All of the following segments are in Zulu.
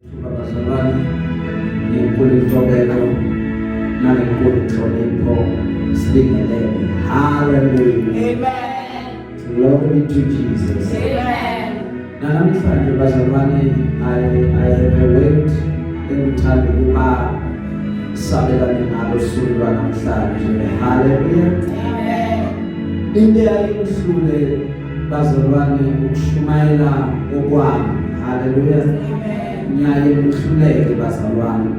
Bazalwane, ngenkulu intobeko nangenkulu inhlonipho sibingelele. Hallelujah. Amen. Glory be to Jesus. Amen. Namhlanje bazalwane, I have a word engithanda ukuba sabelane ngalo usuku lwanamhlanje. Hallelujah. Amen. Into ayingihlule bazalwane ukushumayela okwami. Hallelujah. Nyaye ngihluleke bazalwane.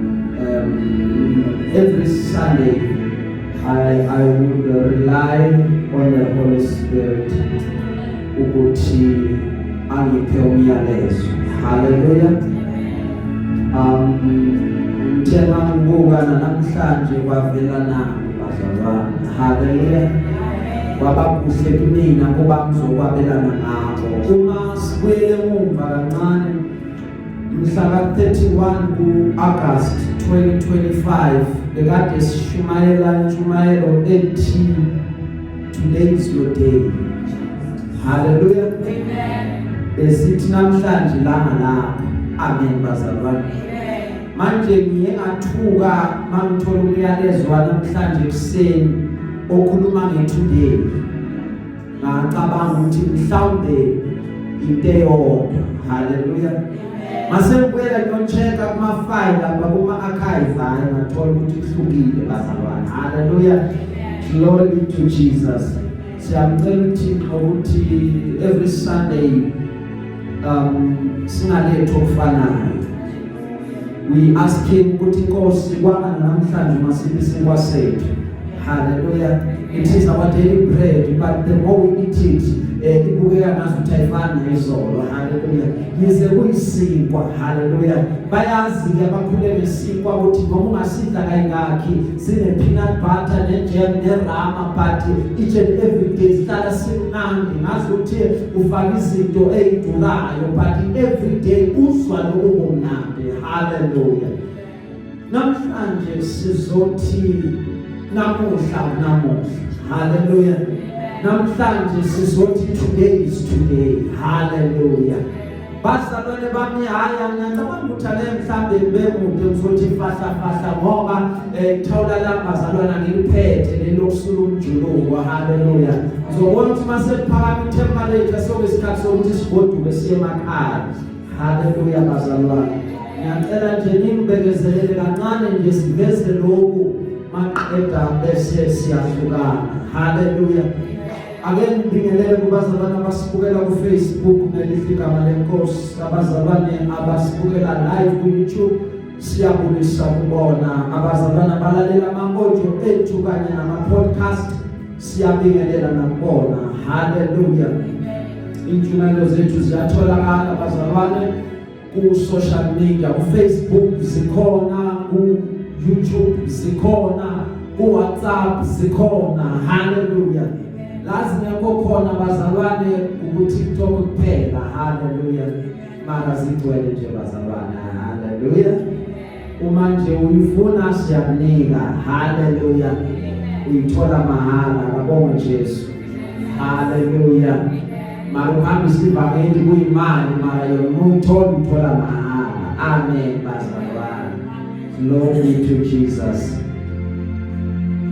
Every Sunday I would rely on the Holy Spirit ukuthi angiphe umyalezo. Hallelujah. Ngithema ukubuka namhlanje kwavela nami bazalwane. Hallelujah. Kwaba kuhle kumina kuba ngizokwabelana nabo. Uma sibuyele emuva kancane mhla 31 ku-August 2025 bekade sishumayela intshumayelo ethi today is your day. Hallelujah. Amen. Besithi namhlanje langa lapha. Amen bazalwane. Manje ngiye ngathuka mangithola umyalezo namhlanje ekuseni okhuluma nge-today. Ngacabanga ukuthi mhlawumbe into eyodwa. Hallelujah. Mase ngibuyela ngiyochecka kuma-file lapha kuma-archive ngathola ukuthi kuhlukile bazalwane. Hallelujah. Glory be to Jesus. Siyamcela uThixo ukuthi every Sunday singaletho okufanayo. We ask him ukuthi Nkosi kwanga namhlanje masiphi isinkwa sethu. Hallelujah. It is our daily bread, but the more we eat it, ibukeka ngazuthi ayifani nezolo. Hallelujah. Yize kuyisinkwa. Hallelujah. Bayazi abakhule ngesinkwa ukuthi noma ungasidla kayingakhi sine peanut butter nejam nerama, but each and every day sihlala simnandi ngazuthi ufaka izinto ezidurayo, but every day uzwa lokumnandi. Hallelujah. Namhlanje sizothi namuhla. Hallelujah. Namhlanje sizothi today is today. Hallelujah. Bazalwane bami haya ngicabanga ukuthi ale mhlambe bemude ngizothi fahla ngoba thawula la bazalwana ngiliphethe lelokusula umjuluko. Hallelujah. Ngizobona ukuthi mase phakathi temperature sokuyisikhathi sokuthi sigoduke siye emakhaya. Hallelujah bazalwane. Ngiyacela nje ningibekezelele kancane nje siveze lokhu maqeda bese siyahlukana. Hallelujah. Ake ngibingelele kubazalwane abasibukela ku Facebook nelihle igama lenkosi, abazalwane abasibukela live ku YouTube siyabulisa kubona, abazalwane abalalela ama-audio ethu kanye nama-podcast siyabingelela nakubona. Hallelujah. Intshumayelo zethu ziyatholakala abazalwane ku social media, ku Facebook zikhona, ku YouTube zikhona, ku WhatsApp zikhona. Hallelujah. Lazima khona bazalwane ku TikTok kuphela. Hallelujah. Mara zigcwele nje bazalwane. Hallelujah. Uma nje uyifuna siyakunika. Hallelujah. Uyithola mahala ngabonga Jesu. Hallelujah. Mara uhambe sivangeli kuyimali mara yona uthola mahala. Amen bazalwane. Glory to Jesus.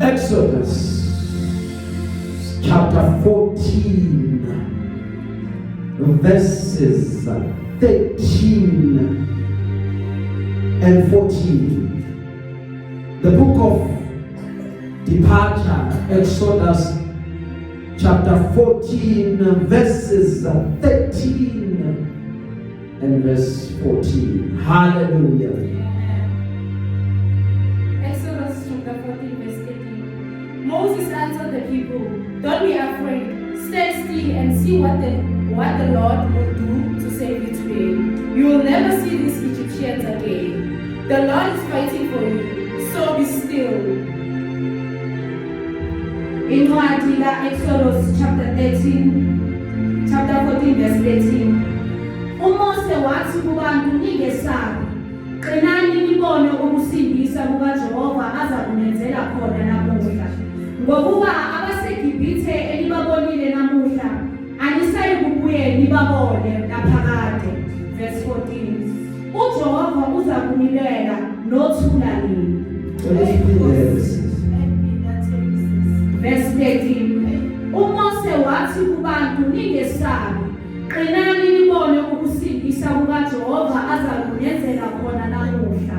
Exodus chapter 14 verses 13 and 14. The book of departure, Exodus chapter 14 verses 13 and verse 14. Hallelujah. Exodus chapter 14 verse 13. Moses answered the people, "Don't be afraid. Stand still and see what the Lord will do to save you today. You will never see these Egyptians again. The Lord is fighting for you, so be still." Incwadi Exodus chapter 14 verse 13. uMose wathi kubantu ningesabi, qinani nibone ukusindisa kukaJehova azakumenzela khona namuhla. Ngokuba abaseGibhithe elibabonile namuhla anisayi kubuye nibabone naphakade. Verse 14. uJehova kumilela nothula nini. Verse 13. uMose wathi kubantu ningesabi, qinani nibone ukusindisa kukaJehova azakunenzela khona namuhla.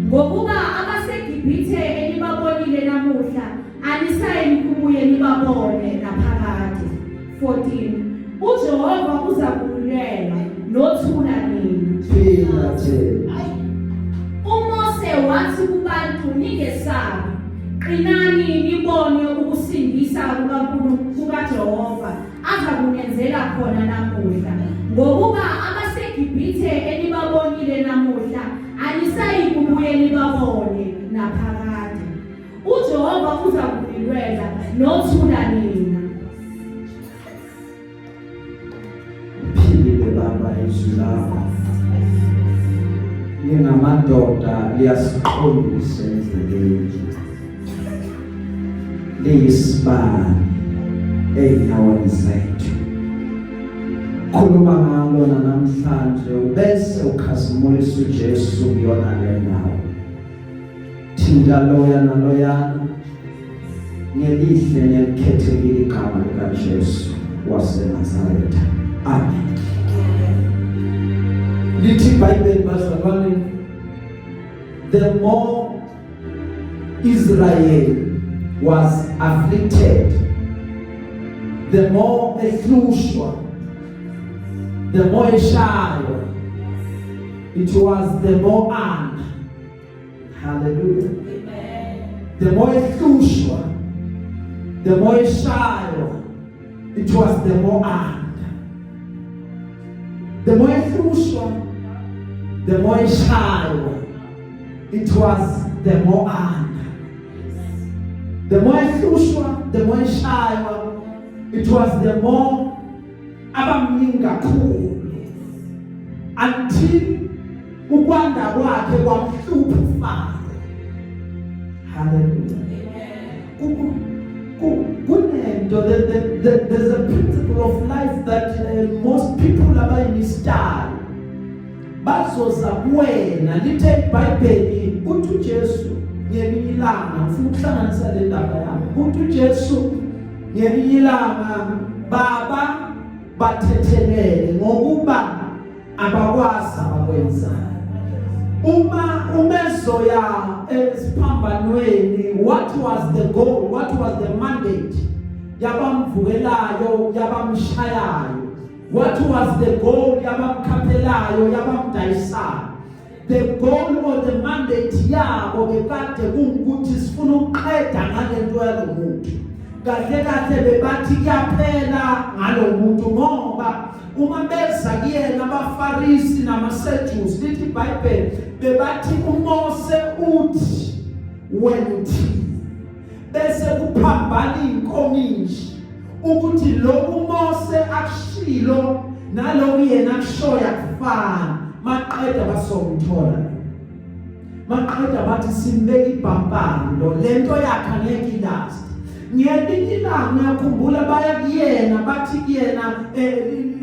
Ngokuba abaseGibhithe enibabonile namuhla anisayi kubuye nibabone naphakade. 14. uJehova uzakunikela nothula nini. uMose wathi kubantu ningesabi, qinani nibone ukusindisa kukaJehova azakunenzela khona namuhla. Ngokuba abaseGibhithe enibabonile namuhla anisayi kubuye nibabone naphakade. uJehova uzakunilwela nothula nina. Philile baba izwi lakho lingamadoda liyasiqondisa endleleni, liyisibani ey'nyaweni zethu. Khuluma ngalo namhlanje ubese ukhazimulisa uJesu kuyona le ndawo. Thinta loya naloyana ngelihle nelikhethekile igama likaJesu waseNazaretha. Amen. Lithi iBhayibheli bazalwane, the more Israel was afflicted, the more ehlushwa, the more eshaywa, it was the more honored. Hallelujah. The more ehlushwa, the more eshaywa, it was the more honored. The more ehlushwa, the more eshaywa, it was the more honored. The more ehlushwa, the more eshaywa, it was the more abamningi kakhulu, until ukwanda kwakhe kwamhlupha uFaro. Hallelujah. There's a principle of life that most people abayinistyle bazoza kuwena. Lithe iBhayibheli uthi uJesu ngelinye ilanga, ngifuna ukuhlanganisa le ndaba yami, uthi uJesu ngelinye ilanga baba bathethelele ngokuba abakwazi abakwenzayo. Uma umezoya esiphambanweni, what was the goal, what was the mandate yabamvukelayo yabamshayayo? What was the goal yabamkhaphelayo yabamdayisayo? The goal or the mandate yabo bekade kungukuthi sifuna ukuqeda ngalento yalomuntu. Kahle kahle bebathi kuyaphela ngalomuntu, ngoba uma beza kuyena abaFarisi namaSedusi, lithi iBhayibheli bebathi uMose uthi wena uthi, bese kuphambana inkomishi ukuthi lo uMose akushilo nalo yena akushoya kufana. Maqeda basomthola, maqeda bathi simbeke ibhampani lo, lento yakhe angeke ilast. Ngelinye ilanga ngiyakhumbula baya kuyena bathi kuyena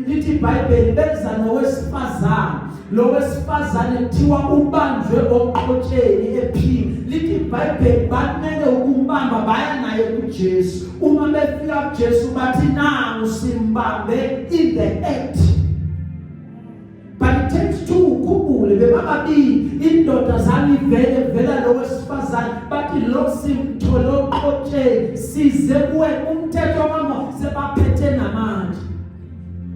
lithi iBhayibheli beza nowesifazane, lo wesifazane kuthiwa ubanjwe oqhotsheni ephini. Lithi iBhayibheli banele ukumbamba baya naye kuJesu. Uma befika kuJesu bathi nangu simbambe in the act. But it takes two ukhumbule bebababili indoda zalivele vela lo wesifazane bathi lo simthole oqhotsheni size kuwe umthetho kaMose sebaphethe namanje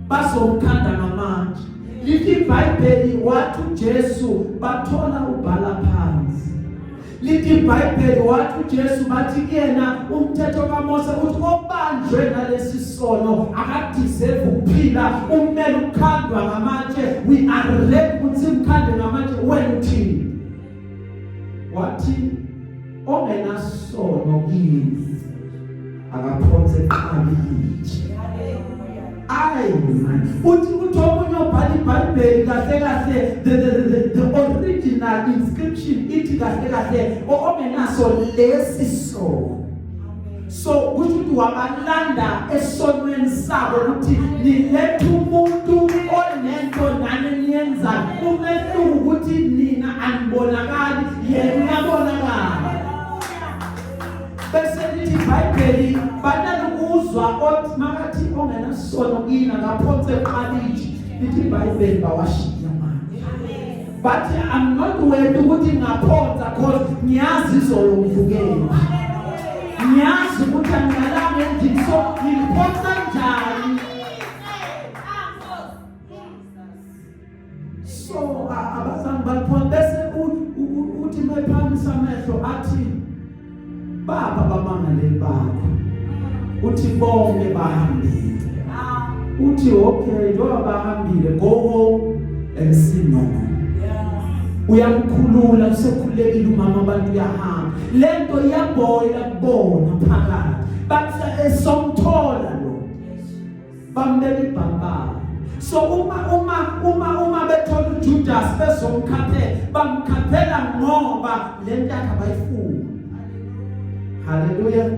bazomkhanda namanje. Lithi iBhayibheli wathi uJesu bathola ubhala phansi. Lithi iBhayibheli wathi uJesu bathi kuyena umthetho kaMose uthi obanjwe nalesi sono akadeserve ukuphila, umele ukukhandwa ngamatshe. We are ready ukuthi simkhande ngamatshe. Wena uthini? Wathi ongenasono kini akaphonse eqaleni. Ayi uthi omunye obhala iBhayibheli kahle kahle the original inscription ithi kahle kahle ongenaso lesi sono. So ukuthi wabalanda esonweni sabo ukuthi nilethe umuntu onento nani niyenza umehluko ukuthi nina anibona othi makathi ongenasono kina ngaphonse eqaliji lithi iBhayibheli bawashiya manje. But I'm not worried ukuthi ngaphonsa because ngiyazi izolo ngivukela. Ngiyazi ukuthi angilalanga endlini so ngiphonsa njani. So abazangi baliphonsa bese uthi mephamisa amehlo athi baba bamangaleli bakho. Uthi bonke bahambile. Uthi okay njengoba bahambile go home and see no more. Uyamkhulula usekhulekile umama abantu uyahamba. Lento iyabhoyila kubona phakathi. Bathi esomthola lo. Bambeka ibhamba. So uma bethola uJudas bezomkhaphela bamkhaphela ngoba lento yakhe abayifuni. Hallelujah.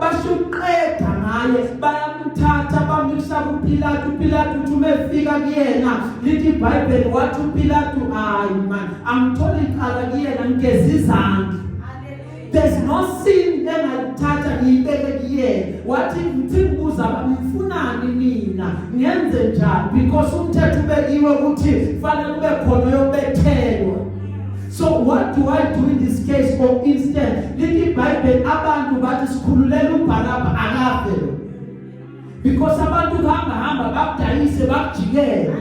Bashuqeda ngaye bayamthatha bamisa kuPilato. Pilato umefika kuyena lithi iBhayibheli wathi uPilato hayi man angithola icala kuyena ngigeza izandla. There's no sin engathatha ngiyibeke kuyena. Wathi ngikubuza mfunani mina ngiyenze njani because umthetho ubekiwe ukuthi fanele kube khona yobethelwa. So what do I do in this case? For instance, lithi iBhayibheli abantu bathi sikhululela uBaraba akafe. Because abantu hamba bakudayise bakujikela.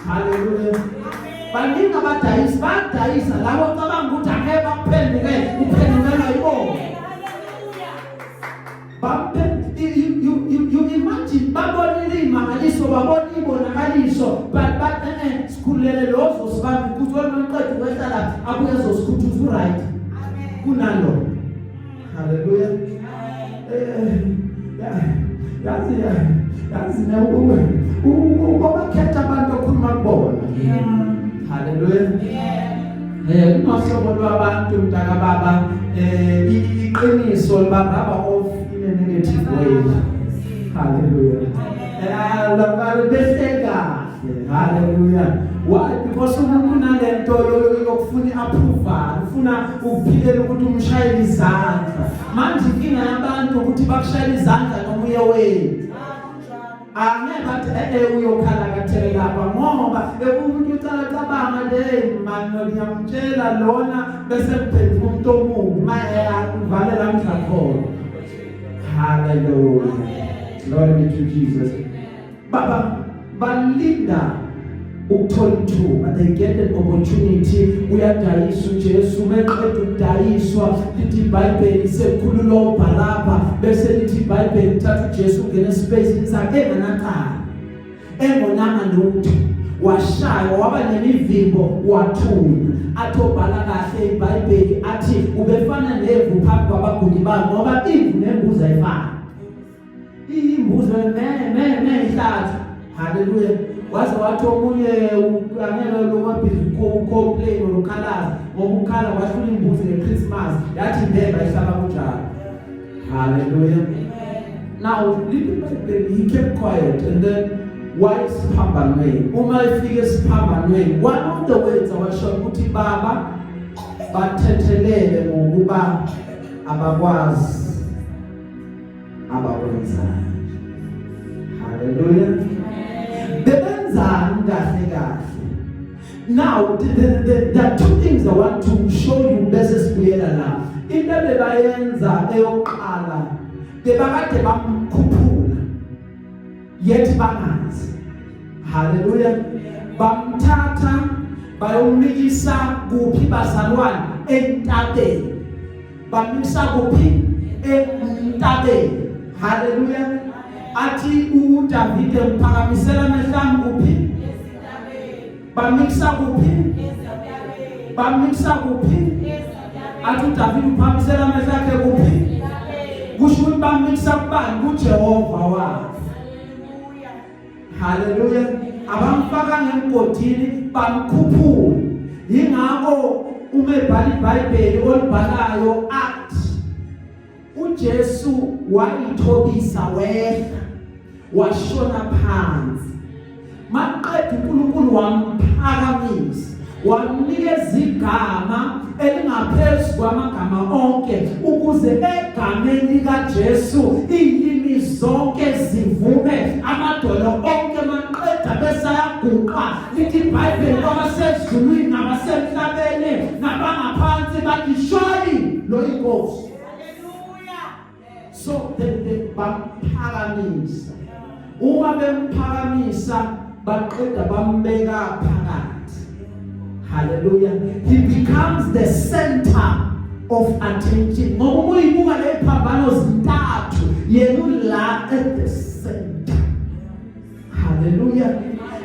Hallelujah. Baningi abadayisi badayisa labo cabanga ukuthi angeke bakuphenduke uphendukela yibona. You imagine babonile imangaliso babona ibonakaliso but sikhulele lozo sibambi ukuthi wena maqedwe kwehlala abuye zosikhuthuza right kunalo. Hallelujah. Yazi na ubakhetha abantu okhuluma kubona. Hallelujah. Kunohlobo lwabantu mntaka baba iqiniso libaraba off in a negative way. Hallelujah. Labalibeseka. Hallelujah. Why? Because umuntu unalento yokufuna approval, ufuna ukuphilela ukuthi umshayele izandla. Manje inkinga yabantu ukuthi bakushayele izandla noma uye wena. Angeke bathi uyokhala kathele lapha ngoba umuntu ucala cabanga manje ngiyamtshela lona bese kuphendula umuntu omubi maye akuvalela mhlakho. Hallelujah. Glory be to Jesus. Baba balinda ukuthola ithuba, they get an opportunity. Uyadayisa uJesu meqedwe ukudayiswa lithi iBhayibheli sekhulula uBaraba bese lithi iBhayibheli thatha uJesu ungena espace sakhe enganaqala engonanga lutho washaya waba nemivimbo wathula athobhala kahle iBhayibheli athi ubefana nevu phambi kwabaguli bakhe ngoba imvu nembuzi ayifani. Imbuzi ihlathi. Hallelujah. Waze wathi omunye angeke lomabhizi complain olukhalaza ngoba ukhala wahlula imbuzi ngeChristmas yathi ndeba ihlaba kunjalo. Hallelujah. Now he kept quiet and then why siphambanweni uma ifike siphambanweni one of the words awasho ukuthi baba bathethelele ngokuba abakwazi abakwenzayo. Hallelujah. Now, there are two things I want to show you best sibuyela la. Into bebayenza eyoqala bebakade bamkhuphula yet bangazi. Hallelujah. Bamthatha bayomnikisa kuphi bazalwane entabeni. Bamnikisa kuphi entabeni. Hallelujah. Athi uDavid emphakamisela amehlo kuphi? Bamikisa kuphi? Bamikisa kuphi? Athi uDavid uphakamisela amehlo akhe kuphi? Kusho ukuthi bamikisa kubani? kuJehova wakhe. Hallelujah. Abamfaka ngemgodini bamkhuphula. Yingakho uma ebhala iBhayibheli olibhalayo athi uJesu wayithobisa wehla washona phansi. Maqedwe uNkulunkulu wamphakamisa wamnikeza igama elingaphezu kwamagama onke ukuze egameni kaJesu ilimi zonke zivume amadolo onke maqeda besayaguqa lithi iBhayibheli abasezulwini nabasemhlabeni nabangaphansi bathi surely lo inkosi. So bamphakamisa. Uma bemphakamisa baqeda bambeka phakathi. Hallelujah. He becomes the center of attention. Ngoba uyibuka le phambano zintathu yena la at the center. Hallelujah.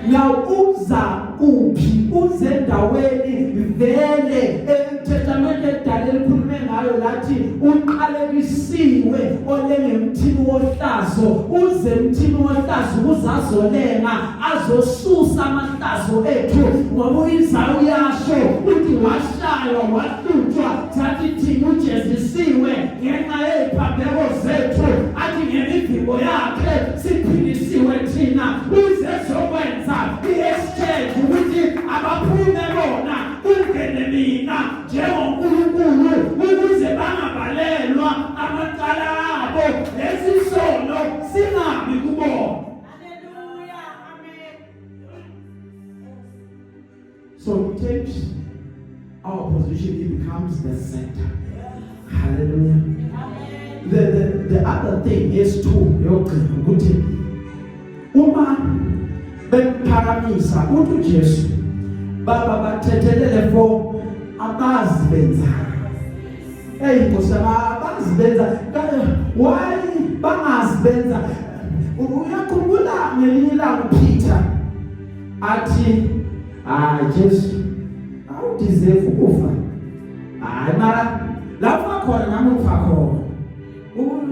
Now uza kuphi uze endaweni vele eTestamente eDala elikhulume ngayo lathi uqalekisiwe olengemthini wohlazo uze emthini wohlazo uzazolenga azosusa amahlazo ethu ngoba uyizayo uyasho uthi washaywa wahlutshwa sathi thina ujezisiwe ngenxa yeziphambeko zethu athi ngemiviko yakhe siphilisiwe thina uze zokwenza i-exchange ukuthi abaphume bona ungene mina njengoNkulunkulu ukuze bangabalelwa amacala abo lesisono singabi kubona. Hallelujah. Amen. So he takes our position, he becomes the center. Hallelujah. Amen. The other thing is too ukuthi uma bemphakamisa uthi uJesu baba bathethelele for abazibenza abazibenza why bangazibenza uyakhumbula ngelinye ilanga uPeter athi Jesu awudeserve ukufa mara lapha khona nami ufa khona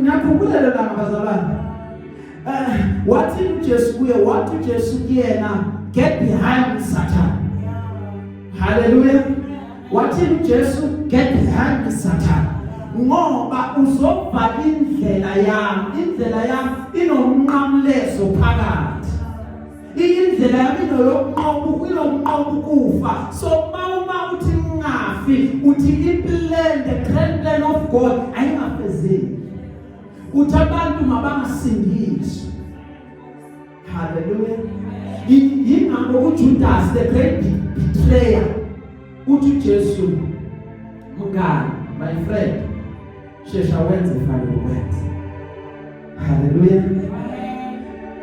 ngiyakhumbula lo langa bazalwane. What did Jesus kuyena? Get behind Satan. Hallelujah. What did Jesus get behind Satan? Ngoba uzoba indlela yami inomnqamlezo phakathi. Indlela yami inomnqobu kufa. So uma uthi ngafi uthi the grand plan of God ayingafezeki. Uthi abantu mabangasindiswa. Hallelujah. Yingakho uJudas the great betrayer uthi uJesu mngani my friend shesha wenze fana lokwenza. Hallelujah.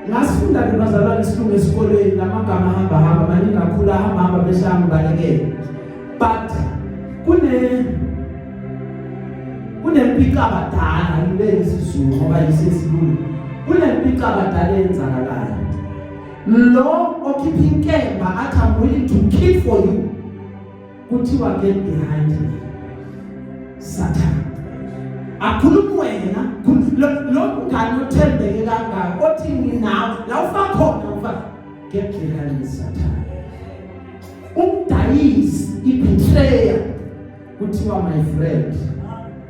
Ngasifunda ke bazalwane isilungu esikolweni namagama hamba maningi kakhulu hamba beshamu balekela. But kunempika abadala ngibeke isizulu ngoba yisizulu kunempika abadala enzakalayo lo okhipha inkemba athi I'm willing to kill for you kuthiwa get behind me Satan akhuluma wena lo mngane othembeke kangaka othi nginawe la ufa khona ufa get behind me Satan umdayisi ibetrayer kuthiwa my friend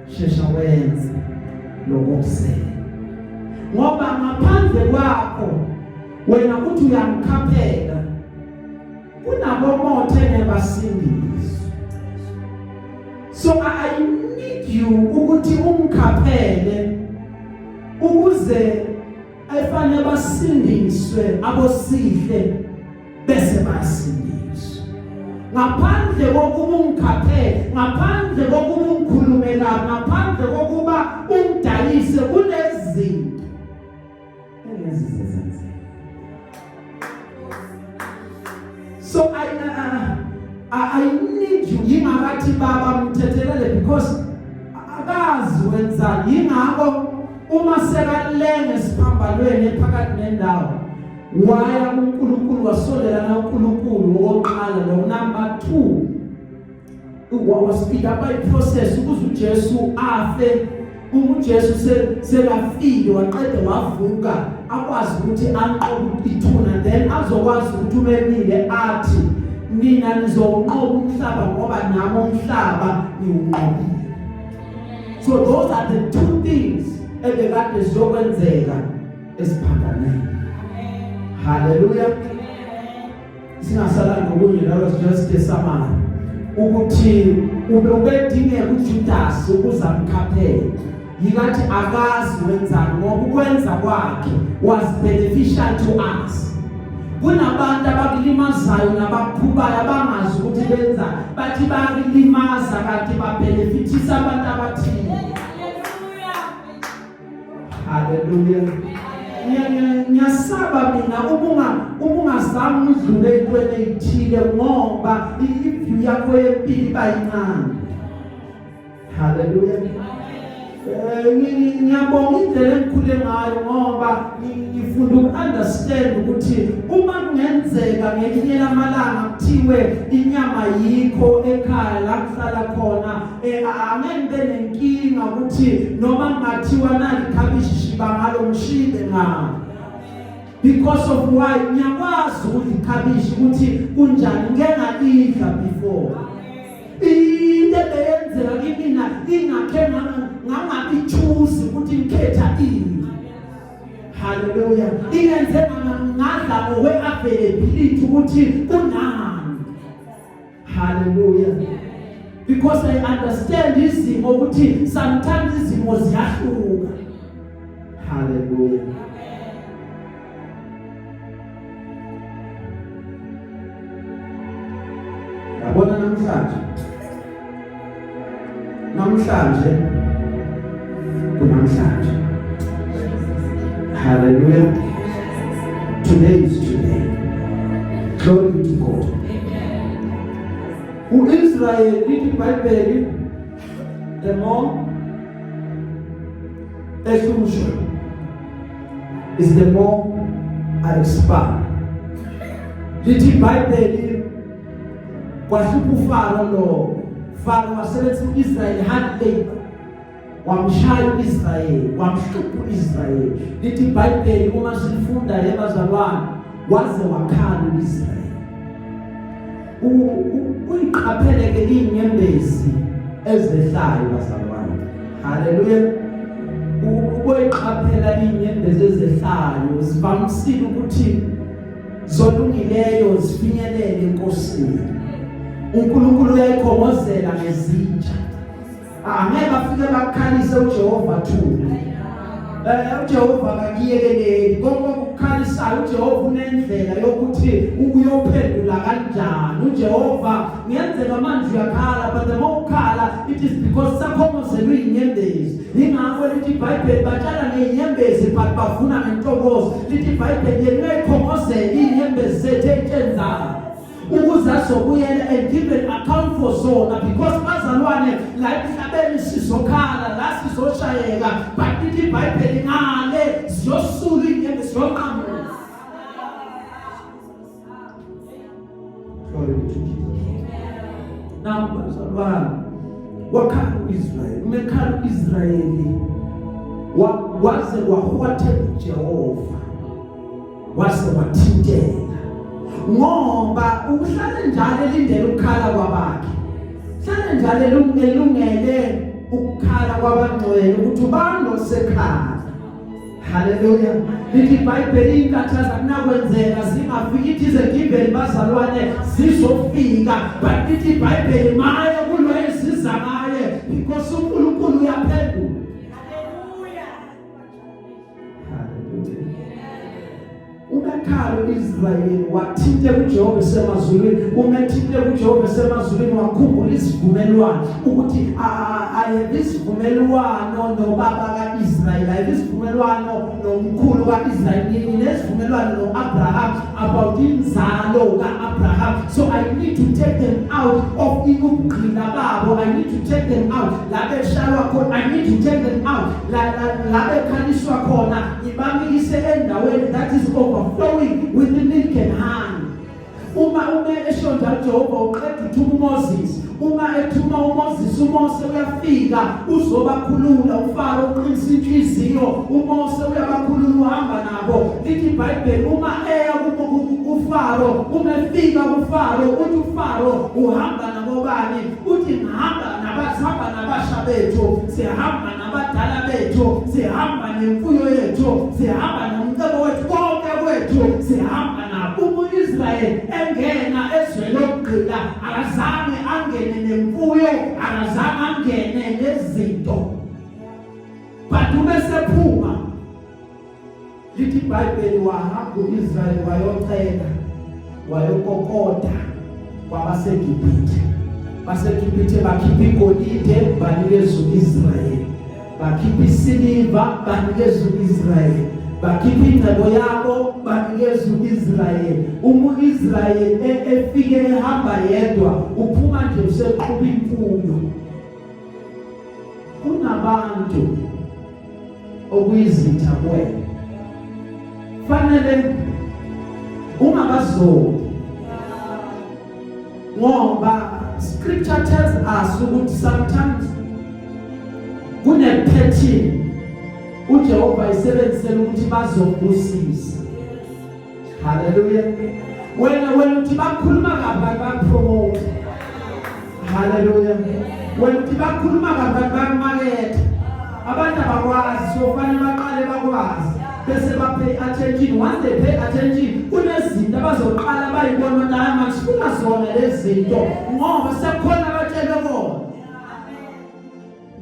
shesha wenze lokusela ngoba ngaphandle kwakho wena uthi uyamkhaphela kunabo mothe nebasindisi. So I need you ukuthi umkhaphele ukuze ayifanele basindiswe abosihle bese basindiswe. Ngaphandle kokuba umkhaphele, ngaphandle kokuba umkhulumela, ngaphandle kokuba umdayise kunezinto engezizenze. So I need you yingakathi baba mthethelele because akazi wenza yingakho uma sekalenge siphambalweni phakathi nendawo waya uNkulunkulu wasolela na uNkulunkulu oqala lo number 2 waspeed up by process ukuze uJesu afe uJesu selafile waqeda wavuka akwazi ukuthi anqobe ithuna then azokwazi ukuthi umemile athi nina nizonqoba umhlaba ngoba nami umhlaba niunqobile. So those are the two things ebekade ziyokwenzeka esiphambaneni. Hallelujah. singasala ngokunye that was just a summary ukuthi ubedingeka uJudas ukuza mkhaphela yikathi akazi wenzani ngoba ukwenza kwakhe was beneficial to us. Kunabantu abakulimazayo nabakhubayo abangazi ukuthi benza bathi bayalimaza kanti babenefitisa abantu abathile. Hallelujah. Ngiyasaba mina ubungazami udlule entweni ethile ngoba iview yakho yempilo bayincane. Hallelujah. Ngiyabonga indlela engikhule ngayo ngoba ngifunda ukunderstand ukuthi uma kungenzeka ngelinye lamalanga kuthiwe inyama yikho ekhaya la kuhlala khona angeke nenkinga ukuthi noma ngathiwa nali khabishi shiba ngalo ngishibe ngalo because of why ngiyakwazi ukuthi khabishi ukuthi kunjani ngeke ngalidla before into eyenzeka kimina ingakhe ngangabi choose ukuthi ngikhetha ini. Hallelujah. Ingenzeka ngadla ngowe availability ukuthi kunani. Hallelujah. Because I understand izimo ukuthi sometimes izimo ziyahluka. Hallelujah. Yabona namhlanje kunamhlanje. Hallelujah. Today is today. Glory be to God. Israel lithi Bible the more ehlushwa is the more I expand. Lithi Bible kwahlupha uFaro lo Faro wasebenza uIsrael hard labor wamshaya uIsrael wamhlupha uIsrael. Lithi Bible uma sifunda lebazalwane waze wakhala uIsrael. Uyiqaphele ke inyembezi ezehlayo bazalwane. Hallelujah. Uyiqaphela inyembezi ezehlayo zivamisile ukuthi zolungileyo zifinyelele enkosini. uNkulunkulu uyayikhomozela ngezinja. Angeke afike bakhalise uJehova thula. uJehova akakiyekeleli konke ukukhalisayo. uJehova unendlela yokuthi ukuyophendula kanjani. uJehova ngiyenzeka manje uyakhala but the more ukhala it is because sakhomozelwe inyembezi. Ingakho lithi iBhayibheli batshala ngenyembezi but bavuna ngentokozo. Lithi iBhayibheli liyayikhomozela inyembezi zethu ethenzayo ukuze azobuyela and give an account for zona because bazalwane la emhlabeni sizokhala la sizoshayeka but lithi iBhayibheli ngale siyosula inyembezi siyonqamuka. Glory to Jesus. Now bazalwane wakhala uIsrael umekhala uIsrayeli waze wahwathela uJehova waze wathintela ngoba uhlala njalo elindele ukukhala kwabakhe. Hlala njalo elungele ukukhala kwabangcwele ukuthi ubando sekhala. Hallelujah. Lithi iBhayibheli inkathaza kunakwenzeka zingafiki ithi given bazalwane zizofika but lithi iBhayibheli maye kulo eziza ngaye because uNkulunkulu uyaphendula. Umekhala uIsrael wathinte uJehova esemazulwini. Umethinte uJehova esemazulwini wakhumbula isivumelwano ukuthi I have isivumelwano nobaba kaIsrael. I have isivumelwano nomkhulu kaIsrael. Nesivumelwano noAbraham about inzalo kaAbraham. So I need to take them out of ubugqila babo. I need to take them out labe shalwa khona. I need to take them out labe khaliswa khona ibamikise endaweni that is overflowing with the milk and honey. Uma eshonda uJehova uqeda uthuma uMoses. Uma ethuma uMoses uMose uyafika uzobakhulula uFaro uqinisa inhliziyo. uMose uyabakhulula uhamba nabo. Lithi iBhayibheli uma eya kuFaro umefika kuFaro uthi uFaro uhamba nabo bani uthi ngihamba nabasha bethu sihamba nabadala bethu sihamba nemfuyo yethu sihamba nomcebo wethu konke kwethu sihamba nabo. u-Israyeli engena ezweni lokugqila akazange angene nemfuyo, akazange angene nezinto, but ubesephuma. Lithi iBhayibheli wahamba u-Israyeli wayocela, wayokokota kwabaseGibhithe. BaseGibhithe bakhipha igolide banikeza u-Israyeli, bakhipha isiliva banikeza u-Israyeli, bakhipha ingcebo yabo banikeza u-Israyeli. Uma u-Israyeli efike ehamba yedwa uphuma nje useqhuba imfuyo. Kunabantu okuyizitha kuwena, fanele ungabazoli, ngoba scripture tells us ukuthi sometimes kune-pattern uJehova isebenzisela ukuthi bazobusisa. Hallelujah. Wena uthi bakhuluma kabi bapromote. Hallelujah. Wena uthi bakhuluma kabi bamarket. Abantu abakwazi, so fanele baqale bakwazi bese bapay attention. Once they pay attention, kunezinto abazoqala bayibona la masifuna zona lezi zinto ngoba sekukhona abatshele bona.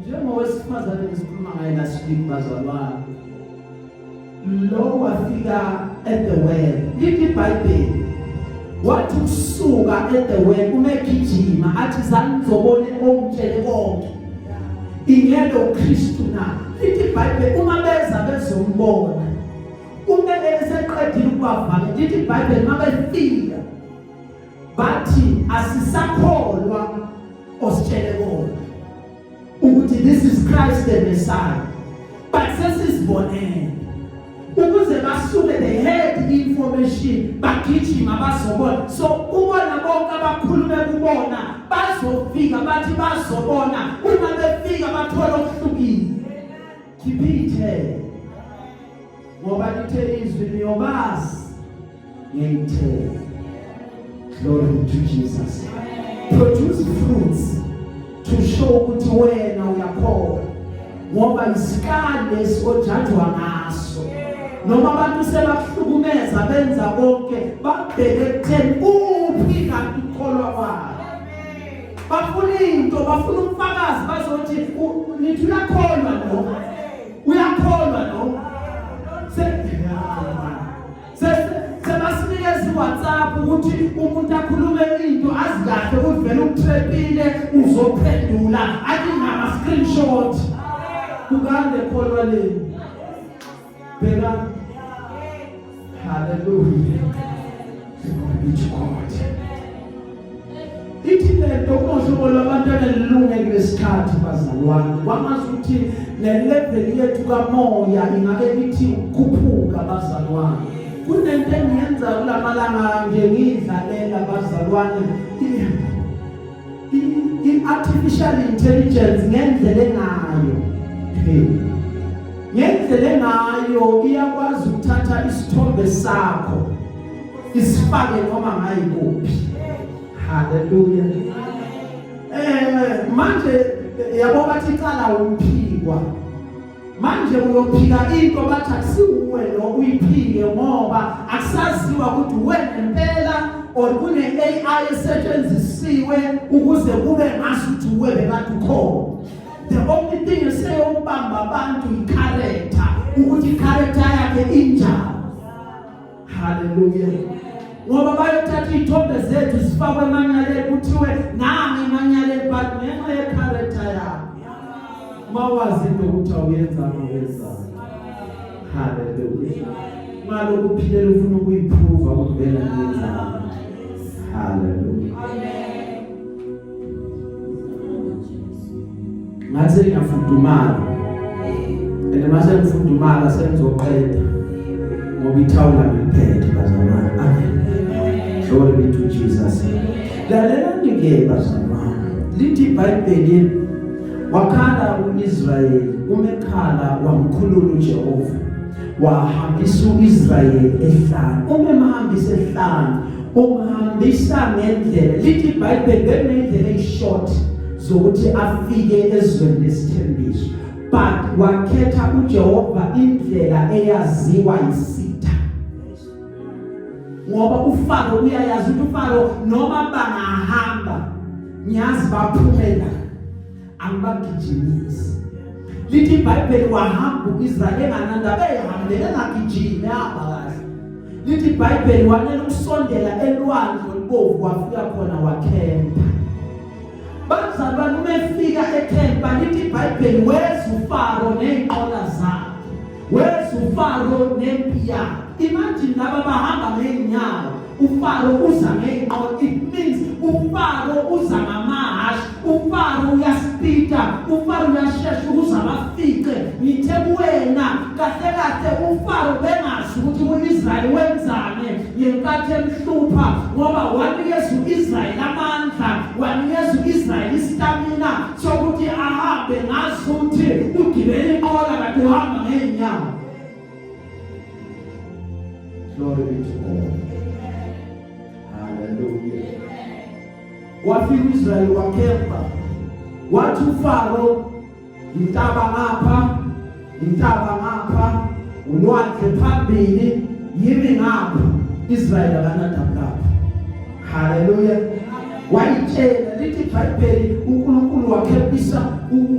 Njengowesifazane esikhuluma ngaye last week bazalwane, lo wafika at the well. Lithi iBhayibheli wathi ukusuka at the well umegijima athi zanizobone omtshele konke ingelo Kristu na. Lithi iBhayibheli uma beza bezombona uma eseqedile ukubavana, lithi iBhayibheli mabefika bathi asisakholwa ositshele konke ukuthi this is Christ the Messiah, but sesizibonene ukuze basuke they had information bagijima bazobona. So ubona bonke abakhulume kubona bazofika bathi bazobona, uma befika bathola okuhlukile. Kibithe ngoba lithe izwi liyobazi ngiyithe. Glory to Jesus. Produce fruits to show ukuthi wena uyakholwa, ngoba isikali esojajwa ngaso. Noma abantu sebahlukumeza benza konke babheke ekutheni uphi kanti ukholwa kwabo. Bafuna into, bafuna umfakazi bazothi nithi uyakholwa lo, uyakholwa lo. Sebasinikeza iWhatsApp ukuthi umuntu akhulume into azi kahle ukuthi vele utrepile uzophendula athi ngama screenshot kukande kholwa leni. Bela. Hallelujah. God. Ithi lento umohlobo lwabantwana lilunge kulesikhathi bazalwane, kwamazi ukuthi le-level yethu kamoya ingake lithi ukukhuphuka bazalwane. Kunento engiyenza kulamalanga nje ngidlalela bazalwane i-artificial intelligence ngendlela engayo. Ngendlela engayo iyakwazi ukuthatha isithombe sakho isifake noma ngayikuphi. Hallelujah. Manje yabo bathi cala umphikwa. Manje uyophika into bathi akusiwe lo uyiphike ngoba akusaziwa ukuthi wena impela or kune AI esetshenzisiwe ukuze kube ngasuthi wewe kanti ukhona. The only thing you say ubamba abantu i-character, ukuthi i-character yakhe injani. Hallelujah. Ngoba bayothatha ithombe zethu sifakwe emanyaleni kuthiwe nami emanyaleni but ngenxa ye-character yakhe. Mawazi into ukuthi awuyenza ngowenza. Hallelujah. Malo kuphilela ufuna ukuyiprova ukuvela ngenza. Hallelujah. Amen. Ngathi ngiyafudumala. Mase ngifudumala sengizoqeda. Ngoba ithawula ngiphethe bazalwane. Amen. Glory be to Jesus. Lalela ngeke bazalwane. Lithi iBhayibheli wakhala uIsrayeli, umekhala wamkhulula uJehova. Wahambisa uIsrayeli ehlane. Umemhambisa ehlane, umhambisa ngendlela. Lithi iBhayibheli benendlela eyishort zokuthi afike ezweni lesithembiso. But wakhetha uJehova indlela eyaziwa yisitha. ngoba uFaro uyayazi ukuthi uFaro noma bangahamba ngiyazi baphumela angibagijimisi. Lithi iBhayibheli wahamba uIsrayeli enganandaba ehambele engagijimi ehamba kahle. Lithi iBhayibheli wanele ukusondela elwandle olubovu wafika khona wakhempa. Bazalwane uma efika ekhempa lithi iBhayibheli weza uFaro nezinqola zakhe. Weza uFaro nempi yakhe. Imagine laba bahamba ngeenyawo. uFaro uza ngezinqola. It means uFaro uza ngamahashi. uFaro uyaspeeda. uFaro uyashesha ukuze abafike. Ngithe kuwena kahle kahle uFaro bengazi ukuthi uIsrayeli wenzani ngenkathi emhlupha ngoba wanikeza uIsrayeli amandla, wanikeza uIsrayeli istamina sokuthi ahambe ngazi ukuthi ugibele inqola kanti uhamba ngeenyawo. Glory be to God. Hallelujah. Wafika uIsrayeli wakhempa. Wathi uFaro intaba ngapha, ulwandle phambili, yimi ngapha. Israyeli akanadabu lapha. Hallelujah. Wayitshela lithi iBhayibheli uNkulunkulu wakhempisa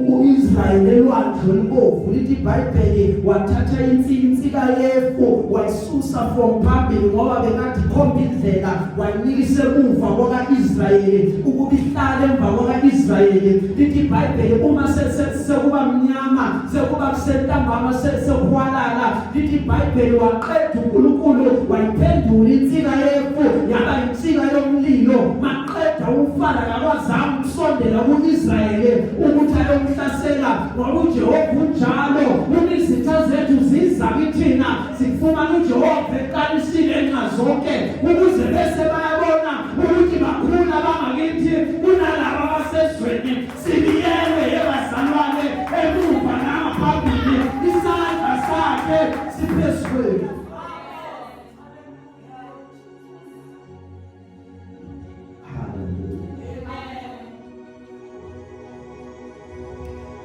uIsrayeli elwandle olubovu. Lithi iBhayibheli wathatha insika yefo wayisusa from phambili ngoba bekathi khomba indlela wayinikisa emuva kwakaIsrayeli ukuba ihlale emva kwakaIsrayeli. Lithi iBhayibheli uma sekuba mnyama sekuba kusentambama sekuhwalala. Lithi iBhayibheli waqeda uNkulunkulu wayiphendula insika yefo yaba insika yomlilo. Maqeda uFaro akakwazanga ukusondela kuIsrayeli ukuthi ayomhlasela ngoba uJehova unjalo. Izitha zethu ziza kithina sifumana uJehova eqalisile enxa zonke ukuze bese bayabona ukuthi bakhulu abangakithi kunalabo abasezweni. Sibiyelwe yebazalwane emuva nangaphambili isandla sakhe siphezulu.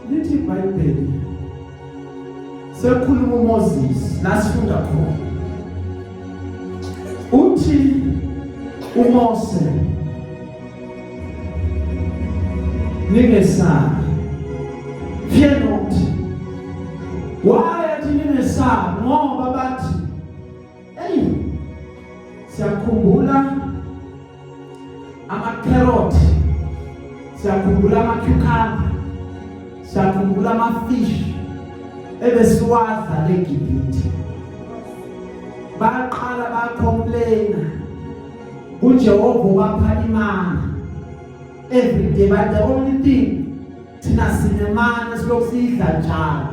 Lithi iBhayibheli sekhuluma uMoses lasifunda khona. Uthi uMose ningesabi. Fear not. Why athi ningesabi? Ngoba bathi siyakhumbula ama-carrot, siyakhumbula ama-cucumber, siyakhumbula ama-fish ebesiwadla eGibhithe. Baqala bacomplaina uJehova wapha imana every day, but the only thing thina sinemana silokhu sidla njalo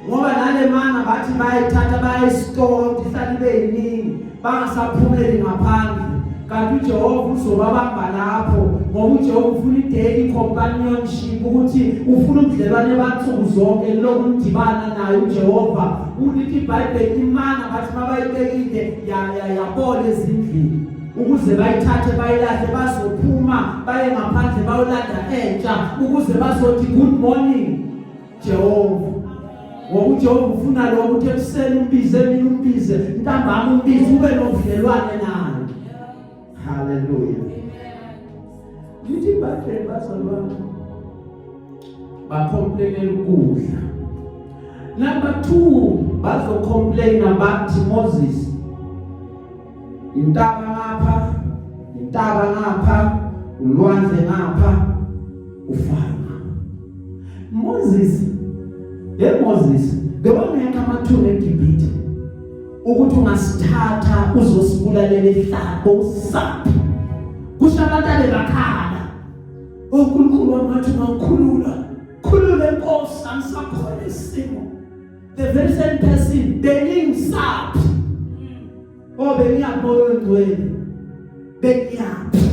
ngoba nale mana bathi bayithatha bayistore ihlale beyiningi bangasaphumeli ngaphandle. Kanti uJehova uzobabamba lapho ngoba uJehova ufuna i-daily companionship ukuthi ufuna ubudlelwane bansuku zonke lokudibana naye uJehova. Ulithi iBhayibheli imana bathi mabayibekile yabola ezindlini ukuze bayithathe bayilahle bazophuma baye ngaphandle bayolanda entsha ukuze bazothi good morning Jehova. Ngoba uJehova ufuna lokho ukuthi ekuseni umbize mina umbize ntambama umbize ube nobudlelwane naye. Hallelujah. Lithi iBhayibheli bazalwane bacomplainela ukudla. Number 2 bazocomplain bathi Moses intaba ngapha ulwandle ngapha uFaro. Moses bewangeka amathuna eGibhithe ukuthi ungasithatha uzosibulalela ehlabo usaphi kushabatale bakhala. uNkulunkulu wamathi ungakhulula Nkosi angisakhona isimo. The very same person bengisaphi bengiyamoya engcwele bengiyaphi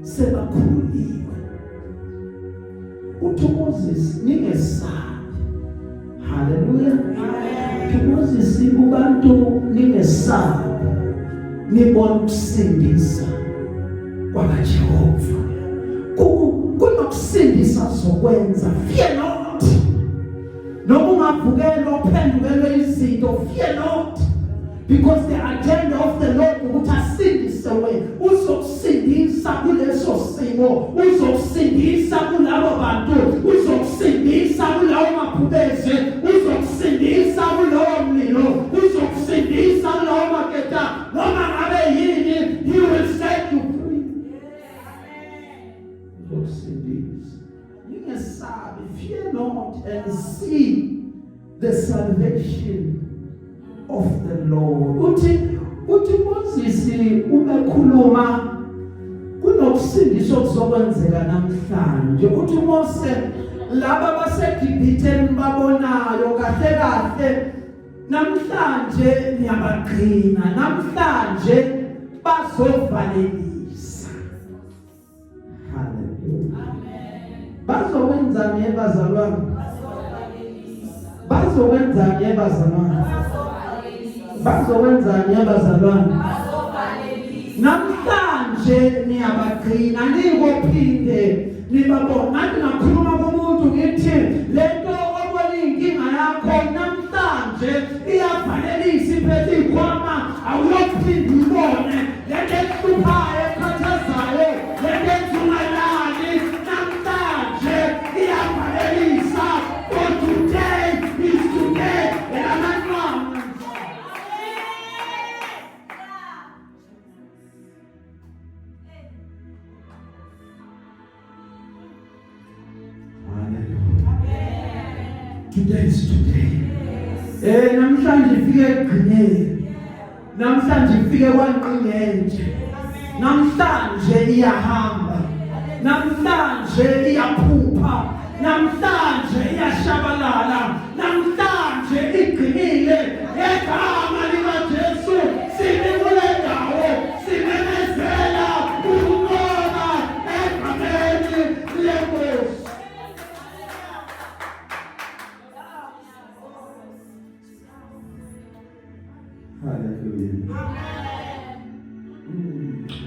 sebakhululiwe. Uthi Moses ningesabi. Hallelujah. Moses kubantu ningesabi nibona ukusindisa kwakaJehova. Kunokusindisa zokwenza. Fear not. Noma ungavukela uphendukele izinto, fear not. because the agenda of the Lord ukuthi asindise wena, uzokusindisa kuleso simo, uzokusindisa kulabo bantu, uzokusindisa kulawo maphubeze, uzokusindisa kulowo mlilo, uzokusindisa kulawo maketa, noma ngabe yini, he will set you free. Uzokusindisa. Ningesabi, fear not, and see the salvation of the Lord. Uthi Moses umekhuluma kunokusindiswa kuzokwenzeka namhlanje. Uthi Mose laba baseGibhithe babonayo kahle kahle namhlanje niyabagcina, namhlanje bazovalelisa. Hallelujah. Amen. Bazokwenzani ebazalwane? Bazokwenzani ebazalwane? Bazokwenzani abazalwane? Namhlanje niyabagcina nikophinde nibabona. Ngathi ngakhuluma kumuntu ngithi lento obona inkinga yakho namhlanje iyavalelisa iphethe ikhwama, awuyophinde ubone lento ehluphayo ekhathazayo, lento ezungalali namhlanje iyavalelisa. For today is today, and I'm not wrong. Today is today. Namhlanje ifike egcineni. Namhlanje ifike kwanqingenje. Namhlanje iyahamba. Namhlanje iyaphupha. Namhlanje iyashabalala. Namhlanje igcinile. Egama likaJesu sinikule ndawo. Simemezela ukubona egameni leNkosi. Hallelujah.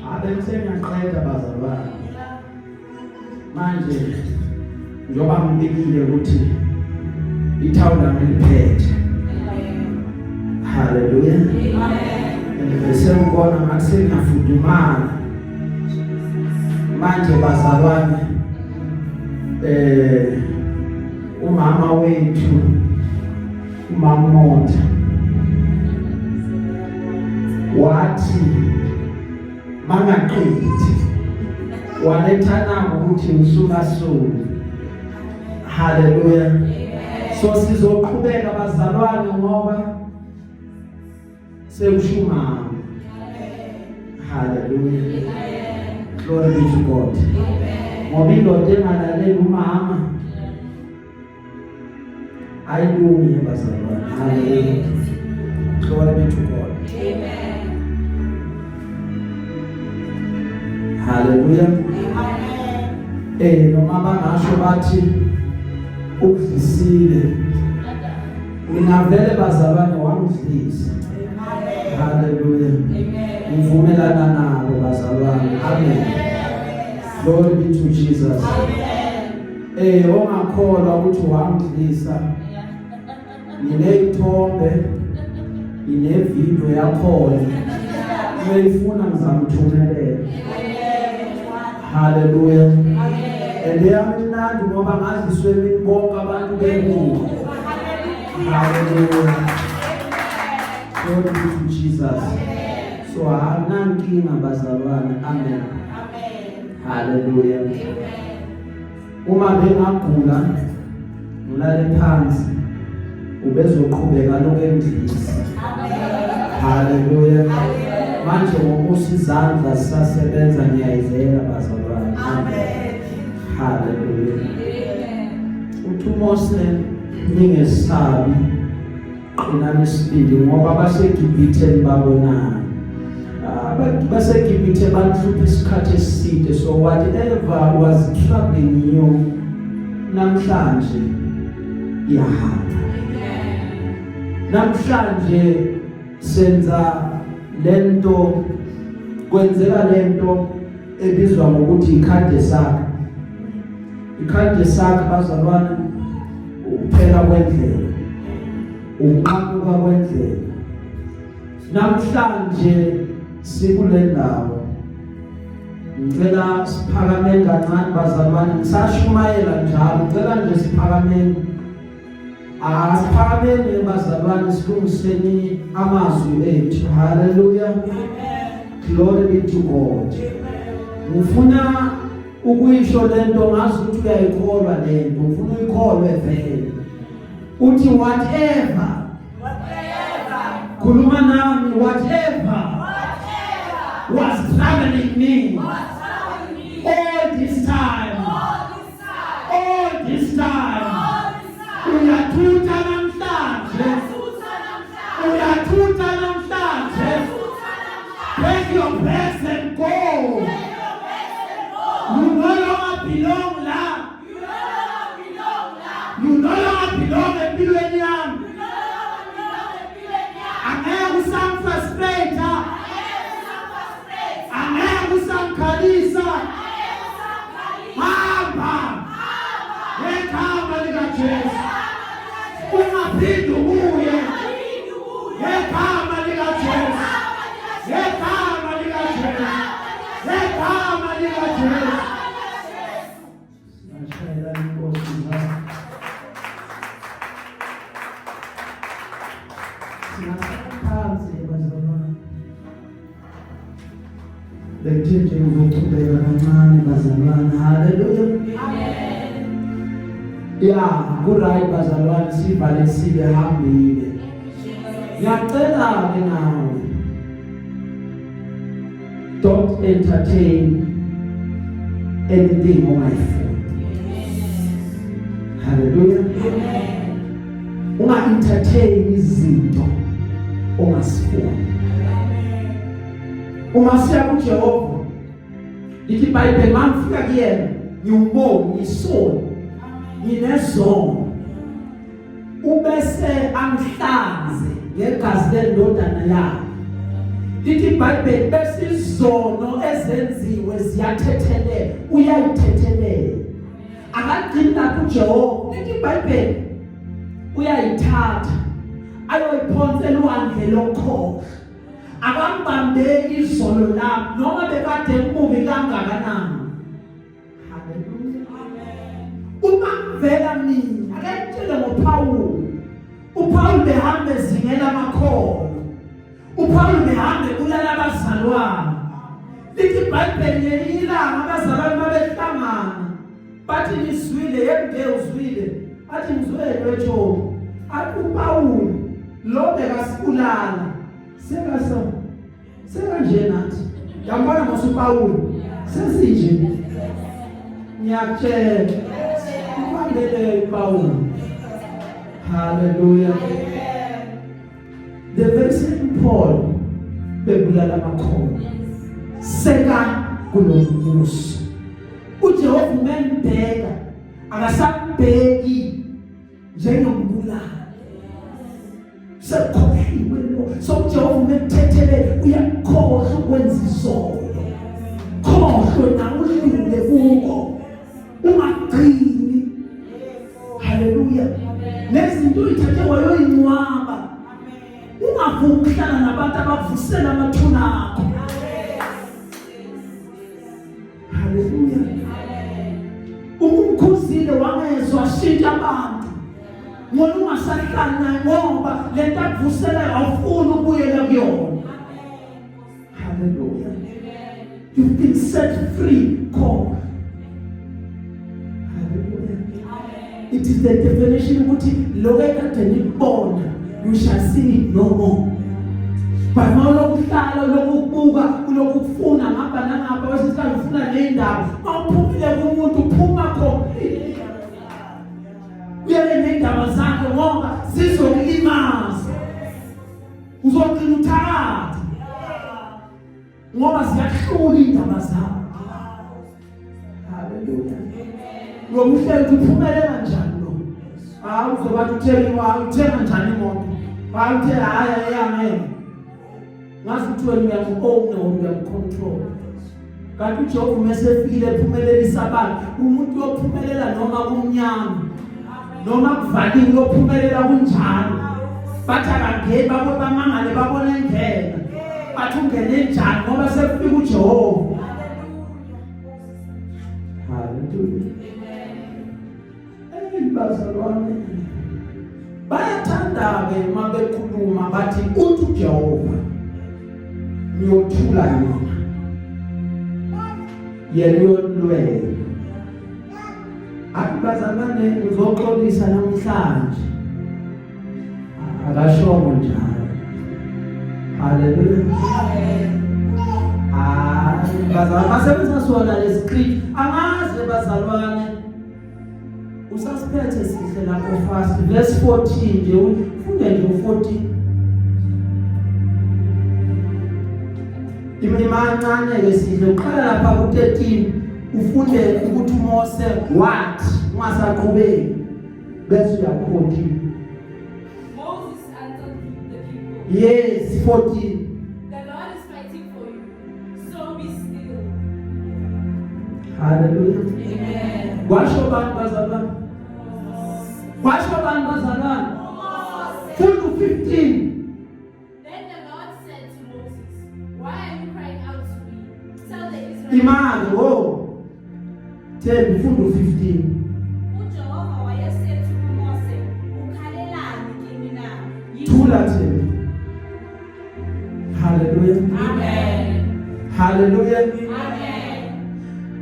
Amen. Sengiyaqeda bazalwane. Manje njoba ngibikile ukuthi ithawula ngiliphethe. Hallelujah. Amen. Bese ngibona ngathi sengiyafudumala. Manje bazalwane umama wethu uMamota wathi mangaqedi walethana ukuthi usukasulu. Hallelujah. So sizoqhubeka bazalwane ngoba sekushuma. Hallelujah. Glory be to God. Ngoba indoda engalalela umama ayilungi bazalwane. Hallelujah. Glory be to God. Amen. Hallelujah. Amen. Noma bangasho bathi ukudlisile, ngingavele bazalwane wangidlisa. Hallelujah. Amen. Ngivumelana nabo bazalwane. Amen. Glory be to Jesus. Amen. Ongakholwa ukuthi wangidlisa, ngineyithombe, inevideo yakhona, ngiyifuna ngizamthumelela. Hallelujah. Andiyamnandi ngoba ngaziswe mina bonke abantu beNkosi. Hallelujah. Glory be to Jesus. So akunankinga bazalwane. Amen. Hallelujah. Uma bengagula ngilale phansi ubezoqhubeka lokendlisa. Hallelujah. Manje ngomusa izandla sisasebenza ngiyayizela bazalwane. Amen. Hallelujah. Uthi Mose ningesabi qinani isibili ngoba baseGibhithe babonayo. Abantu baseGibhithe banhlupha isikhathi eside, so whatever was troubling you namhlanje iyahamba. Namhlanje senza lento, kwenzeka lento ebizwa ngokuthi ikhande sakhe. Ikhande sakhe bazalwane uphela kwendlela, uqhamuka kwendlela. namhlanje sikule ndawo. Ngicela siphakameni kancane bazalwane, ngisashumayela njalo, ngicela nje siphakameni. Asiphakameni bazalwane, silungiseni amazwi ethu. Hallelujah. Glory be to God. Ngifuna ukuyisho lento ngazi ukuthi uyayikholwa lento, ngifuna uyikholwe vele. Uthi whatever. Khuluma nami, whatever was troubling me all this time. Uyathuta namhlanje. Take your breath and go. You no longer belong now. You no longer belong empilweni yami. Angeke usamfrustrate. Angeke usamkhalisa. Hamba. Ekhamba likaJesu. Ungaphindi ubuye. Ekhamba likaJesu. Ekhamba likaJesu. Ekhamba likaJesu. Siyashayela inkosi zakho. Siyaphansi bazalwane. Bekuthe ukuqhubeka kancane bazalwane. Hallelujah. Amen. Yeah, right bazalwane, sivale sibehambile. Ngiyacela ke nawe. Don't entertain anything on my phone. Hallelujah. Amen. Unga-entertain izinto ongasifuni. Uma siya kuJehova, lithi iBhayibheli mangifika kuyena, ngiwubona, ngisona, nginezono. Ubese angihlanze ngegazi lendodana yakhe. Lithi iBhayibheli bese izono ezenziwe ziyathethelela, uyayithethelela. Akagcini lapho uJehova, lithi iBhayibheli uyayithatha ayoyiphonsela uhandle lokho. Akambambe izono lapho noma bekade kubi kangakanani. Hallelujah. Amen. Uma vela mina akayitshela ngoPaul. uPaul behambe ezingela amakholo. uPaul behambe kulala abazalwane. Lithi iBhayibheli yelilanga abazalwane babehlangana. Bathi niswile yembe uzwile. Athi ngizwele wethu. Athi uPaul lo bekasikulala. Seka nje nathi. Yambona ngosuPaul. Sesinje. Ngiyakutshela. Ubambele uPaul. Hallelujah. The very same Paul bebulala amakhono. Seka kulombuso. uJehova umbheka akasambheki njengombulala. Sekhohliwe lo. So uJehova umthethele uyakhohlwa ukwenza izono. Khohlwe na udlule kuko. Ungaqini. Hallelujah. Nezinto uyithathe wayoyinwaba. Ungavumi ukuhlala nabantu abavusela amathuna akho. Hallelujah. Umkhuzile wangezwa shintsha abantu. Ngoba ungasahlala naye ngoba lento akuvusela awufuni ukuyela kuyona. Hallelujah. You've been set free. Call. Hallelujah. It is the definition ukuthi lokho ekade nikubona, you shall see it no more. But mawulokuhlala lokubuka kulokufuna ngapha nangapha wesithathu ufuna nendawo awuphumile kumuntu uphuma complete. Uyele nendaba zakhe ngoba sizokulimaza. Uzoqina uthakatha. Ngoba ziyahlula indaba zakho. Hallelujah. Lo mhlelo uphumelela kanjani lo? Uzobathi utheliwa uthenga njani imoto? Uthe haya yami. Ngazi ukuthi wena uyaku-own uyaku-control. Kanti uJehova mesefile ephumelelisa abantu. Umuntu ophumelela noma kumnyama. Noma kuvaliwe ophumelela kunjalo. bathi akangeni bamangale babona ingena bathi ungene njani ngoba sekufika uJehova. Hallelujah. Bazalwane bayathanda ke mabekhuluma bathi uthi uJehova niyothula yena yelwe akubazalwane uzoxolisa namhlanje akashongo njalo. Hallelujah. Bazalwane basebenza sona lescript angaze bazalwane usasiphethe sihle lapho fast verse 14 nje ufunde nje u14 imimancane ke sihle uqala lapha ku13 ufunde ukuthi uMose wathi ungasaqhubeki bese uya14. Moses answered the people. Yes, 14. The Lord is fighting for you, so be still. Hallelujah. Amen. Washo bantu bazalwane. Washo bantu bazalwane. Full to 15. Then the Lord said to Moses, why are you crying out to me? Tell the Israelites. Imali tell me full to 15. uJehova wayesethi kuMose, ukhalelani kimi na? Thula thina. Hallelujah. Amen. Hallelujah. Amen.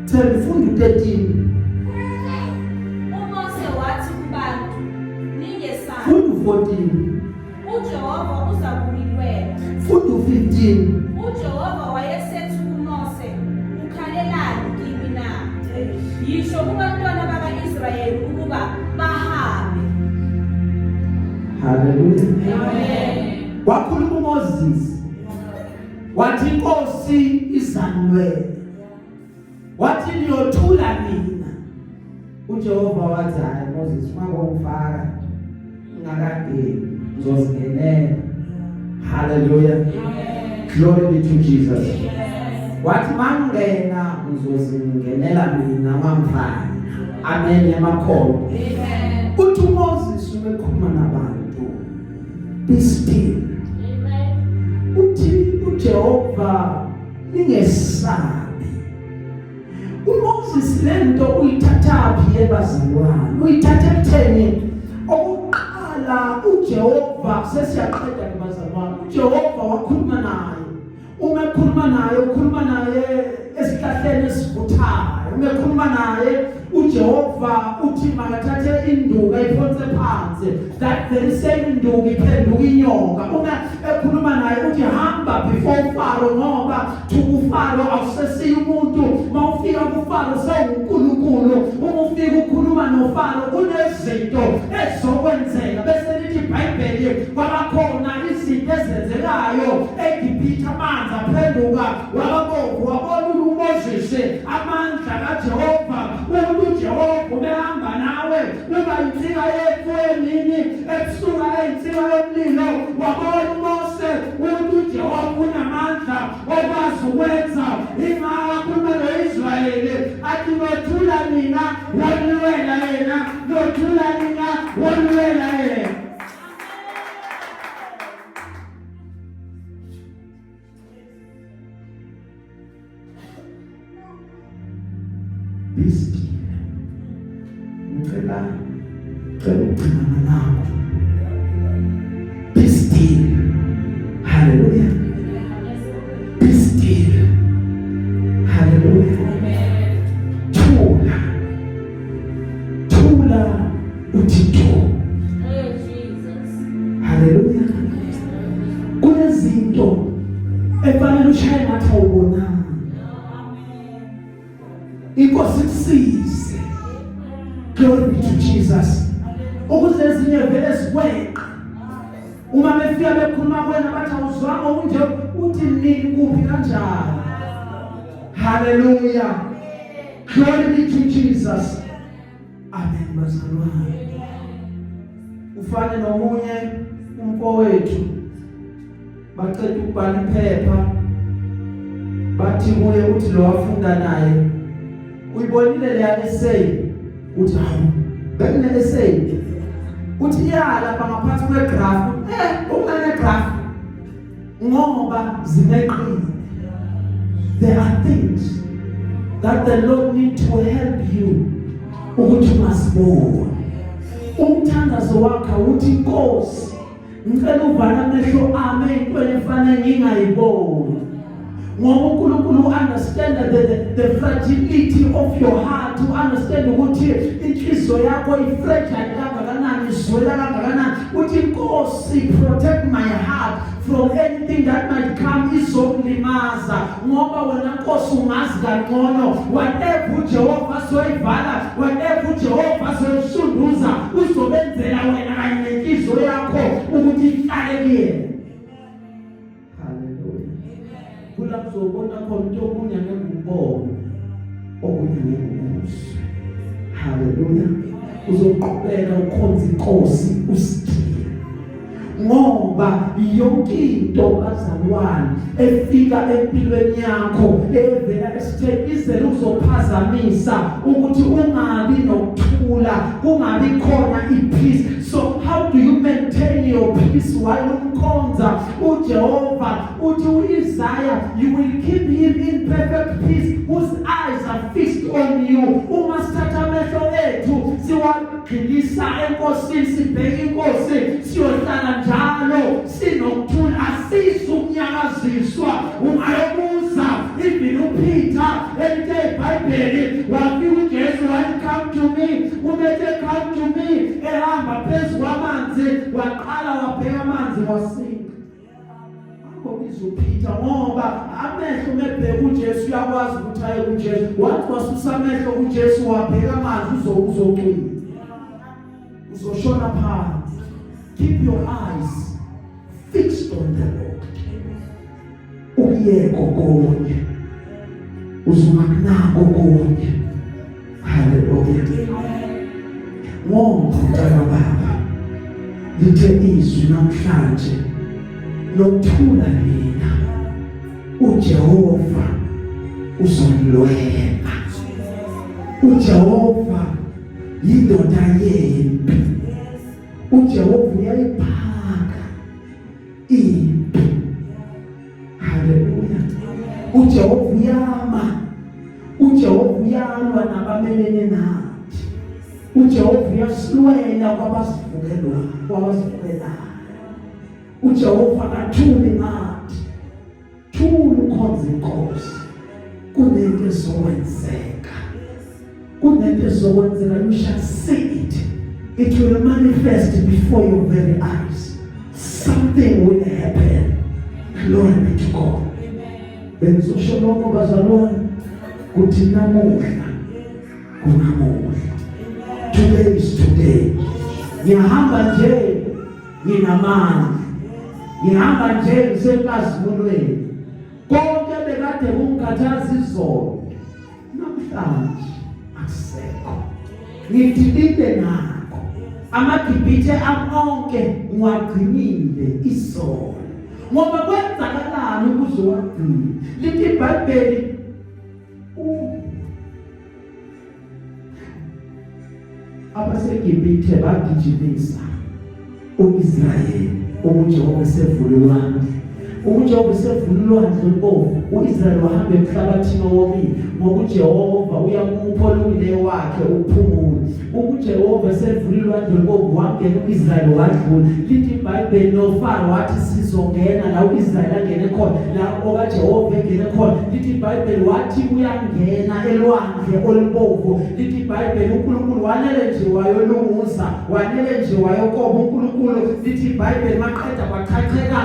Tell me full to 13. uMose wathi kubantu, ningesabi, Full to 14. uJehova uza kunilwela. Full to 15. uJehova wayesethi kuMose, ukhalelani kimi na? Yisho kubantwana baka-Israyeli ukuba bahambe. Hallelujah. Amen. Wakhuluma uMoses. Wathi inkosi izanwele. Wathi niyothula mina. uJehova wathi hayi Moses mangongifaka ngakade ngizozingenela. Hallelujah. Amen. Glory be to Jesus. Yes. Wathi mangena ngizozingenela mina mamfana. Amen yamakholo. Amen. Uthi uMoses ubekhuluma nabantu. Be still. Amen. Uthi uJehova ningesabi. uMoses lento uyithathaphi ebazalwane uyithatha ekutheni okokuqala uJehova sesiyaqeda kubazalwane uJehova wakhuluma naye uma ekhuluma naye ukhuluma naye esihlahleni esivuthayo uma ekhuluma naye uJehova uthi makathathe induku ayiphonse phansi that very same induku iphenduka inyoka uma ekhuluma naye uthi hamba before Pharaoh ngoba uFaro awusesiya umuntu mawufika kuFaro sewuNkulunkulu uma ufika ukhuluma noFaro kunezinto ezokwenzeka bese lithi iBhayibheli kwabakhona izinto ezenzekayo eGibhithe amanzi aphenduka wababomvu wabona uMoses amandla kaJehova uJehova ubehamba nawe uma insika yefweni ebusuka insika yomlilo wabona uMose uJehova unamandla okwazi ukwenza ingakhuluma noIsrayeli athi nothula mina wonwela yena nothula mina wonwela yena. Be still. Ngicela ukuxhumana nawe. Be still. Hallelujah. Be still. Hallelujah. Thula. Thula uThixo. Oh, Jesus. Hallelujah. Kunezinto efanele ushaye ngathi awubonanga. Inkosi kusize. Glory be to Jesus. Ukuze ezinye vele sikweqa. Uma befika bekhuluma kwena bathi awuzwanga unje uthi nini kuphi kanjani. Hallelujah. Glory be to Jesus. Amen bazalwane. Ufane nomunye umfowethu bacela ukubhala iphepha bathi kuye uthi lo wafunda naye uyibonile le essay uthi hawu bekune essay uthi lapha ngaphansi kwegraph ukune graph ngoba zineqini. There are things that the Lord need to help you ukuthi masibone. Umthandazo wakhe uthi Nkosi ngicela uvala amehlo ami entweni efanele ngingayiboni. Ngoba uNkulunkulu understand the fragility of your heart, to understand ukuthi inhliziyo yakho ifragile kangakanani, izwela kangakanani. Uthi Nkosi protect my heart from anything that might come izokulimaza, ngoba wena Nkosi ungazi kangcono. Whatever uJehova azoyivala, whatever uJehova azoyisunduza, uzobenzela wena kanye nenhliziyo yakho ukuthi ihlale kuyena. Kula uzobona khona into okunye ngekubona okunye ngekuzwe. Haleluya. Uzoqhubeka ukhonza inkosi usithile. Ngoba yonke into bazalwane efika empilweni yakho evela esitheni izele uzophazamisa ukuthi ungabi nokuthula, kungabi khona ipeace. So how do you maintain your peace while umkhonza uJehova? Uthi uIsaiah, you will keep him in perfect peace whose eyes are fixed on you. Uma sithatha amehlo ethu siwagxilisa enkosini, sibheke inkosi, siyohlala njalo sinokuthula, asisukunyakaziswa. Ungayobuza even uPeter ethe iBhayibheli wafika uJesu wathi come to me, umethe come to me, ehamba phezu kwamanzi waqala wabheka amanzi wasinda. Akubizwa uPeter ngoba amehlo mebheka uJesu uyakwazi ukuthi aye kuJesu. Wathi wasusa amehlo kuJesu wabheka amanzi uzoqina, uzoshona phansi. Keep your eyes fixed on the Lord. Uyeko konke, uzumakunako konke. Haleluya. Ngoba mntana baba, lithe izwi namhlanje lokuthula mina uJehova uzonilwela. uJehova yindoda yempi. uJehova uyayiphaka impi. Haleluya. uJehova uyama, uJehova uyalwa nabamelene nathi. uJehova uyasilwela kwabasivukelayo. uJehova akathuli nathi. Thula ukhonze inkosi. Kunento ezokwenzeka, kunento ezokwenzeka. You shall see it. It will manifest before your very eyes. Something will happen. Glory be to God. Bengizosho lokho bazalwane kuthi namuhla kunamuhla. Today is today. Ngihamba nje nginamandla, ngihamba nje ngisekazimulweni. Konke bekade kungikhathaza izolo namhlanje akusekho. Ngidilide nakho. Amagibhithe amonke ngiwagcinile izolo. Ngoba kwenzakalani ukuze wagcine? Lithi iBhayibheli abaseGibhithe bagijimisa uIsrayeli uJehova esevulelwana. uJehova esevulelwana lombovu, uIsrayeli wahamba emhlabathini owomile ngoba uJehova uyamupha olungileyo wakhe uphumule. uJehova esevulelwana lombovu wangena uIsrayeli wadlula. Lithi iBhayibheli noFaro wathi sizongena la uIsrayeli angene khona, la okaJehova engene khona. Lithi iBhayibheli wathi uyangena elwandle olumbovu. Lithi iBhayibheli uNkulunkulu wanele nje wayolunguza, wanele nje wayokoba uNkulunkulu. Lithi iBhayibheli maqeda kwachacheka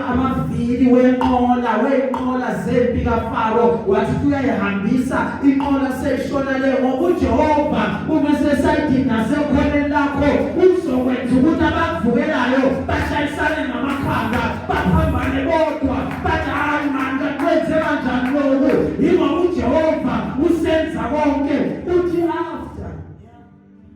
amavili wenqola zempi kaFaro, wathi uyayihambisa inqola seyishona le ngoba uJehova umesesayidini nasekhoneni lakho uzokwenza ukuthi abavukelayo bashayisane namakhanda, baphambane bodwa, bathi hayi manje kwenze kanjani lokho. Yingoba uJehova usenza konke. Uthi after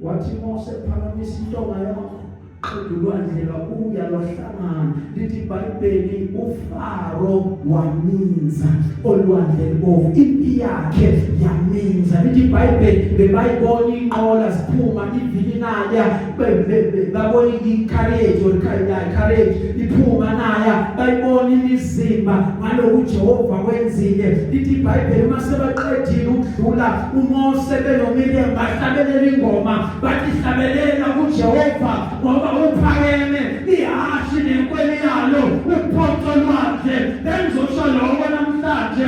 wathi Mose phakamisa intonga yakho Ulwandle lwabuya lwahlangana. Lithi iBhayibheli uFaro waminza olwandle lubovu, impi yakhe yaminza. Lithi iBhayibheli bebayibona inqola ziphuma ivili naya, babona icourage iphuma naya, bayibona imizimba ngaloku Jehova kwenzile. Lithi iBhayibheli mase baqedile ukudlula uMose benomiriam bahlabelela ingoma, bathi hlabelela kuJehova ngoba uphakeme, ihashi nenkweli yalo uphoqo lwakhe. Bengizosho lokho namhlanje